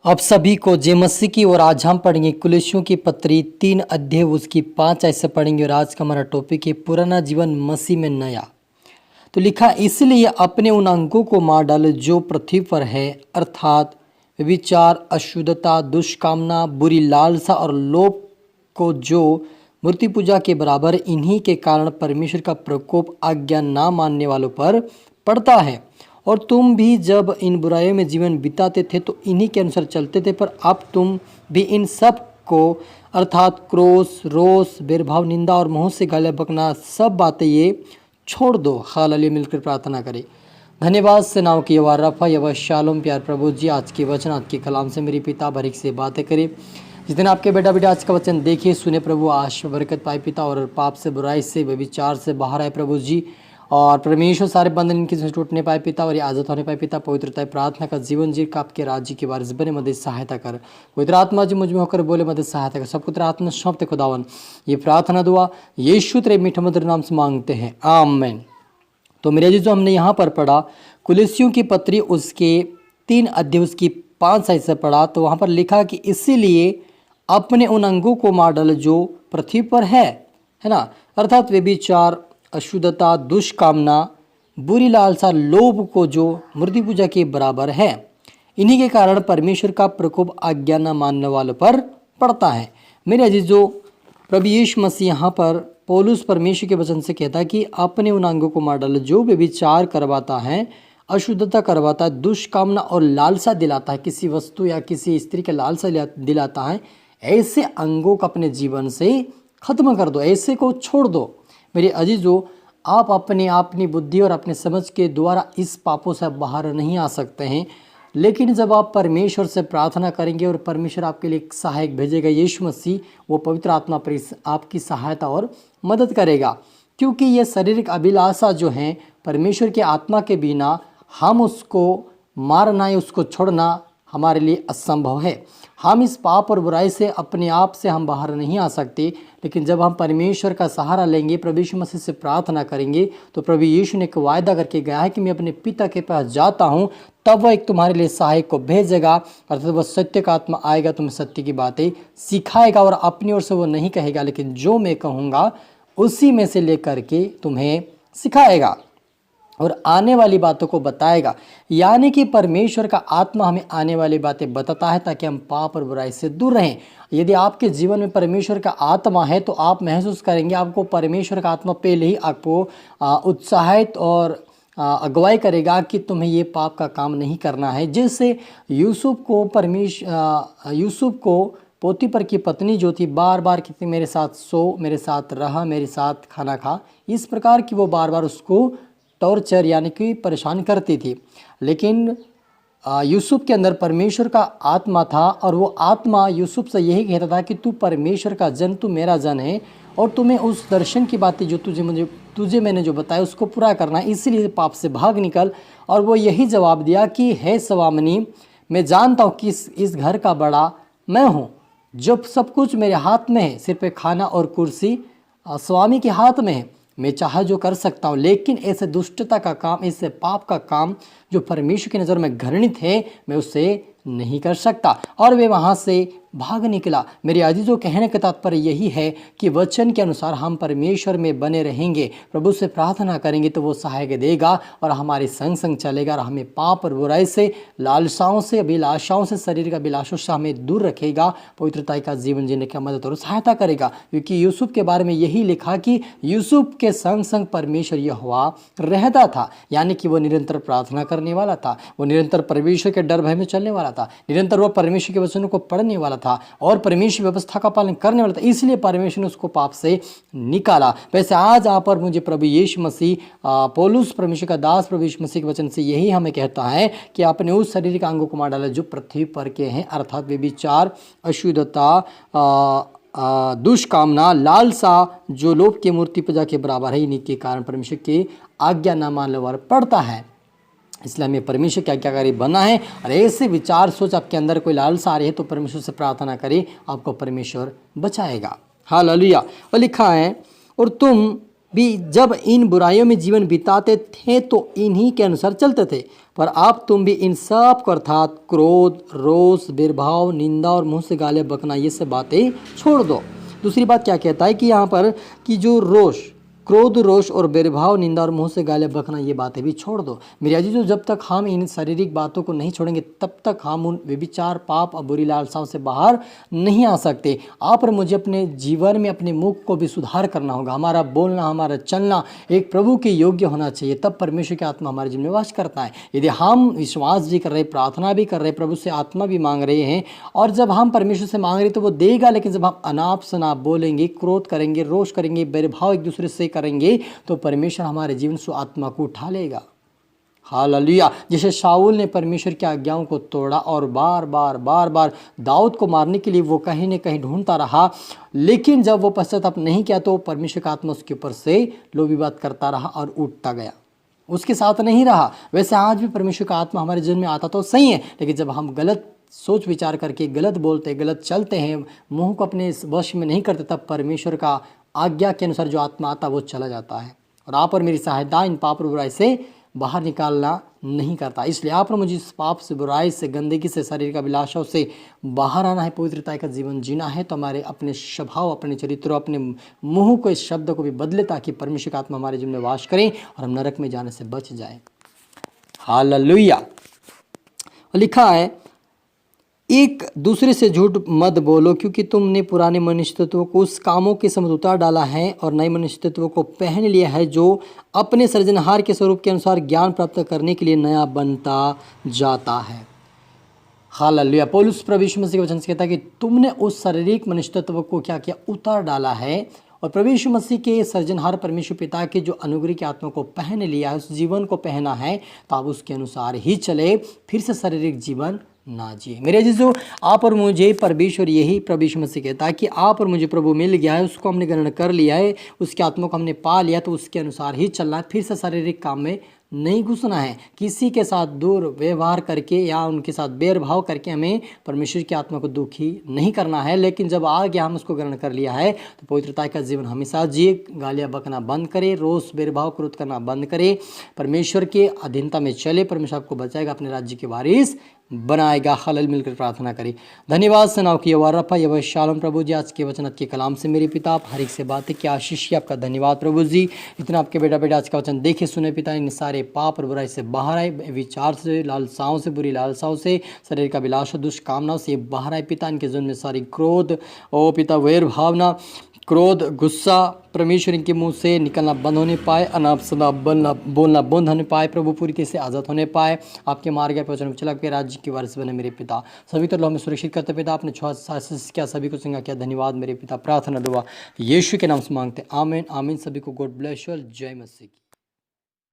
आप सभी को जय मसीह की। और आज हम पढ़ेंगे कुलैसियों की पत्री 3 अध्याय उसकी 5 ऐसे पढ़ेंगे। और आज का हमारा टॉपिक है पुराना जीवन मसीह में नया। तो लिखा, इसलिए अपने उन अंगों को मार डालो जो पृथ्वी पर है, अर्थात विचार, अशुद्धता, दुष्कामना, बुरी लालसा और लोभ को, जो मूर्ति पूजा के बराबर। इन्हीं के कारण परमेश्वर का प्रकोप आज्ञा ना मानने वालों पर पड़ता है। और तुम भी जब इन बुराइयों में जीवन बिताते थे तो इन्हीं के अनुसार चलते थे, पर अब तुम भी इन सब को अर्थात क्रोध, रोष, भेदभाव, निंदा और मुंह से गालियाँ बकना, सब बातें ये छोड़ दो। हालेलुया। मिलकर प्रार्थना करें। धन्यवाद सेनाओं की यहोवा रफा, यहोवा शालोम। प्यार प्रभु जी, आज के वचन, आज के कलाम से मेरी पिता बारीक से बातें करे। जिस दिन आपके बेटा आज का वचन देखिए, सुने प्रभु, आशीष बरकत पाए पिता, और पाप से, बुराई से, व्यभिचार से बाहर आए प्रभु जी। और परमेश्वर सारे बंधन इनके से टूटने पाए पिता, और ये आज़ाद होने पाए पिता। पवित्रता प्रार्थना का जीवन जी का आपके राज्य के वारिस बने, मदद सहायता कर। पवित्र आत्मा जी मुझ में होकर बोले, मदद सहायता कर। सब पुत्र आत्मा सौंपते खुदावन। ये प्रार्थना दुआ यीशु तेरे मीठे मधुर नाम से मांगते हैं, आमीन। तो मेरे जी, जो हमने यहाँ पर पढ़ा कुलैसियों की पत्री उसके 3 अध्याय उसकी 5 ऐसे पढ़ा, तो वहाँ पर लिखा कि इसीलिए अपने उन अंगों को मार डालो जो पृथ्वी पर है ना, अर्थात व्यभिचार, अशुद्धता, दुष्कामना, बुरी लालसा, लोभ को, जो मूर्ति पूजा के बराबर है। इन्हीं के कारण परमेश्वर का प्रकोप आज्ञा न मानने वालों पर पड़ता है। मेरे अजीजों, प्रभु यीशु मसीह यहाँ पर पौलुस परमेश्वर के वचन से कहता है कि अपने उन अंगों को मार डालो जो व्यभिचार करवाता है, अशुद्धता करवाता है, दुष्कामना और लालसा दिलाता है, किसी वस्तु या किसी स्त्री के लालसा दिलाता है, ऐसे अंगों को अपने जीवन से खत्म कर दो, ऐसे को छोड़ दो। मेरे अजीजों, आप अपनी बुद्धि और अपने समझ के द्वारा इस पापों से बाहर नहीं आ सकते हैं, लेकिन जब आप परमेश्वर से प्रार्थना करेंगे और परमेश्वर आपके लिए एक सहायक भेजेगा, यीशु मसीह, वो पवित्र आत्मा पर आपकी सहायता और मदद करेगा। क्योंकि ये शारीरिक अभिलाषा जो है, परमेश्वर के आत्मा के बिना हम उसको मारना या उसको छोड़ना हमारे लिए असंभव है। हम इस पाप और बुराई से अपने आप से हम बाहर नहीं आ सकते, लेकिन जब हम परमेश्वर का सहारा लेंगे, प्रभु यीशु मसीह से प्रार्थना करेंगे, तो प्रभु यीशु ने एक वायदा करके गया है कि मैं अपने पिता के पास जाता हूँ, तब वह एक तुम्हारे लिए सहायक को भेजेगा, अर्थात वह सत्य का आत्मा आएगा, तुम्हें सत्य की बातें सिखाएगा, और अपनी ओर से वो नहीं कहेगा, लेकिन जो मैं कहूँगा उसी में से लेकर के तुम्हें सिखाएगा और आने वाली बातों को बताएगा। यानी कि परमेश्वर का आत्मा हमें आने वाली बातें बताता है ताकि हम पाप और बुराई से दूर रहें। यदि आपके जीवन में परमेश्वर का आत्मा है तो आप महसूस करेंगे, आपको परमेश्वर का आत्मा पहले ही आपको उत्साहित और अगुवाई करेगा कि तुम्हें ये पाप का काम नहीं करना है। जैसे यूसुफ को पोतीफर की पत्नी जो थी, बार बार कहती मेरे साथ सो, मेरे साथ रहा, मेरे साथ खाना खा, इस प्रकार की वो बार बार उसको टॉर्चर यानी कि परेशान करती थी। लेकिन यूसुफ के अंदर परमेश्वर का आत्मा था, और वो आत्मा यूसुफ से यही कहता था कि तू परमेश्वर का जन, तू मेरा जन है, और तुम्हें उस दर्शन की बातें जो तुझे मैंने जो बताया उसको पूरा करना है, इसीलिए पाप से भाग निकल। और वो यही जवाब दिया कि हे स्वामिनी, मैं जानता हूँ कि इस घर का बड़ा मैं हूँ, जब सब कुछ मेरे हाथ में है, सिर पे खाना और कुर्सी स्वामी के हाथ में है, मैं चाहा जो कर सकता हूँ, लेकिन ऐसे दुष्टता का काम, ऐसे पाप का काम जो परमेश्वर की नज़र में घृणित है, मैं उसे नहीं कर सकता। और वे वहाँ से भाग निकला। मेरे अजीजों, कहने का तात्पर्य यही है कि वचन के अनुसार हम परमेश्वर में बने रहेंगे, प्रभु से प्रार्थना करेंगे तो वो सहायक देगा और हमारे संग संग चलेगा, और हमें पाप और बुराई से, लालसाओं से, अभिलाषाओं से, शरीर का अभिलाषों से हमें दूर रखेगा, पवित्रता का जीवन जीने की मदद और सहायता करेगा। क्योंकि यूसुफ के बारे में यही लिखा कि यूसुफ के संग संग परमेश्वर यहोवा रहता था, यानी कि वो निरंतर प्रार्थना करने वाला था, वो निरंतर परमेश्वर के डर भय में चलने वाला था, निरंतर वो परमेश्वर के वचनों को पढ़ने वाला था और परमेश्वर व्यवस्था का पालन करने वाला था। इसलिए परमेश्वर ने उसको पाप से निकाला। वैसे आज आप और मुझे प्रभु यीशु मसीह, पौलुस परमेश्वर का दास प्रभु यीशु मसीह के वचन से यही हमें कहता है कि आपने उस शारीरिक अंगों को मार डाला जो पृथ्वी पर के हैं, अर्थात व्यभिचार, अशुद्धता, दुष्कामना, लालसा, जो लोभ की मूर्ति पूजा के बराबर है। इन्हीं के कारण परमेश्वर की आज्ञा न मानने वाला पड़ता है। इसलिए हमें परमेश्वर की आज्ञाकारी बनना है। और ऐसे विचार सोच आपके अंदर कोई लालसा आ रही है तो परमेश्वर से प्रार्थना करें, आपको परमेश्वर बचाएगा। हालेलुया। और लिखा है, और तुम भी जब इन बुराइयों में जीवन बिताते थे तो इन्हीं के अनुसार चलते थे, पर अब तुम भी इन सब को अर्थात क्रोध, रोष, भेदभाव, निंदा और मुंह से गालियाँ बकना, ये सब बातें छोड़ दो। दूसरी बात क्या कहता है कि यहाँ पर कि जो रोष, क्रोध, रोष और भेदभाव, निंदा और मुंह से गालियाँ बकना, ये बातें भी छोड़ दो। मेरे अजीजों, जब तक हम इन शारीरिक बातों को नहीं छोड़ेंगे तब तक हम उन व्यभिचार, पाप और बुरी लालसाओं से बाहर नहीं आ सकते। आप और मुझे अपने जीवन में अपने मुख को भी सुधार करना होगा। हमारा बोलना, हमारा चलना एक प्रभु के योग्य होना चाहिए, तब परमेश्वर की आत्मा हमारे जीवन में वास करता है। यदि हम विश्वास भी कर रहे, प्रार्थना भी कर रहे, प्रभु से आत्मा भी मांग रहे हैं, और जब हम परमेश्वर से मांग रहे तो वो देगा, लेकिन जब हम अनाप शनाप बोलेंगे, क्रोध करेंगे, रोष करेंगे, भेदभाव एक दूसरे से करेंगे, तो परमेश्वर हमारे जीवन से आत्मा को उठा लेगा। हालेलुया। जैसे शाऊल ने परमेश्वर की आज्ञाओं को तोड़ा और बार बार दाऊद को मारने के लिए वो कहीं न कहीं ढूंढता रहा, लेकिन जब वो पश्चाताप नहीं किया तो परमेश्वर का आत्मा उसके ऊपर से लोभी बात करता रहा और उठता गया, उसके साथ नहीं रहा। वैसे आज भी परमेश्वर का आत्मा हमारे जीवन में आता तो सही है, लेकिन जब हम गलत सोच विचार करके गलत बोलते, गलत चलते हैं, मुंह को अपने वश में नहीं करते, तब परमेश्वर का आज्ञा के अनुसार जो आत्मा आता वो चला जाता है और आप और मेरी सहायता इन पाप और बुराई से बाहर निकालना नहीं करता। इसलिए आप और मुझे इस पाप से, बुराई से, गंदगी से, शरीर का अभिलाषाओं से बाहर आना है, पवित्रता का जीवन जीना है, तो हमारे अपने स्वभाव, अपने चरित्रों, अपने मुंह को, इस शब्द को भी बदले, ताकि परमेश्वर का आत्मा हमारे जीवन में वास करें और हम नरक में जाने से बच जाए। हालेलुया। लिखा है, एक दूसरे से झूठ मत बोलो, क्योंकि तुमने पुराने मनुष्य तत्वों को उस कामों के समान उतार डाला है और नए मनुष्य तत्वों को पहन लिया है, जो अपने सृजनहार के स्वरूप के अनुसार ज्ञान प्राप्त करने के लिए नया बनता जाता है। हालेलुया। पौलुस प्रभु यीशु मसीह के वचन से कहता है कि तुमने उस शारीरिक मनुष्य तत्व को क्या किया, उतार डाला है, और प्रभु यीशु मसीह के सृजनहार परमेश्वर पिता के जो अनुग्रह की आत्मा को पहन लिया है, उस जीवन को पहना है, तो आप उसके अनुसार ही चले, फिर से शारीरिक जीवन ना जिए। मेरे अजीजों, आप और मुझे परमेश्वर यही प्रभु यीशु मसीह कहता है कि आप और मुझे प्रभु मिल गया है, उसको हमने ग्रहण कर लिया है, उसकी आत्मा को हमने पा लिया, तो उसके अनुसार ही चलना है, फिर से शारीरिक काम में नहीं घुसना है। किसी के साथ दुर्व्यवहार करके या उनके साथ भेदभाव करके हमें परमेश्वर की आत्मा को दुखी नहीं करना है। लेकिन जब आ गया, हम उसको ग्रहण कर लिया है, तो पवित्रता का जीवन हमेशा जिए, गालियाँ बकना बंद करे, रोष, भेदभाव, क्रोध करना बंद करे, परमेश्वर के अधीनता में चले, परमेश्वर आपको बचाएगा, अपने राज्य के वारिस बनाएगा। हलल मिलकर प्रार्थना करें। धन्यवाद सनाव की रफा यह शालोम प्रभु जी, आज के वचन के कलाम से मेरे पिता, आप हर एक से बातें की आशीष की, आपका धन्यवाद प्रभु जी। इतना आपके बेटा आज का वचन देखे सुने पिता, इन सारे पाप और बुराई से बाहर आए, विचार से, लालसाओं से, बुरी लालसाओं से, शरीर का विलास, दुष्कामनाओं से बाहर आए पिता। इनके जीवन में सारी क्रोध, ओ पिता, वैर भावना, क्रोध, गुस्सा, परमेश्वर इनके मुंह से निकलना बंद होने पाए, अनाप शनाप बोलना बंद होने पाए, प्रभु पूरी तरह से आज़ाद होने पाए, आपके मार्ग पर वचन चला के राज्य की वारिस बने मेरे पिता। सभी तरह हमें सुरक्षित करते पिता, आपने आशीष किया, सभी को सिंगा किया, धन्यवाद मेरे पिता। प्रार्थना दुआ यीशु के नाम से मांगते, आमीन आमीन। सभी को गॉड ब्लेस यू, जय मसीह।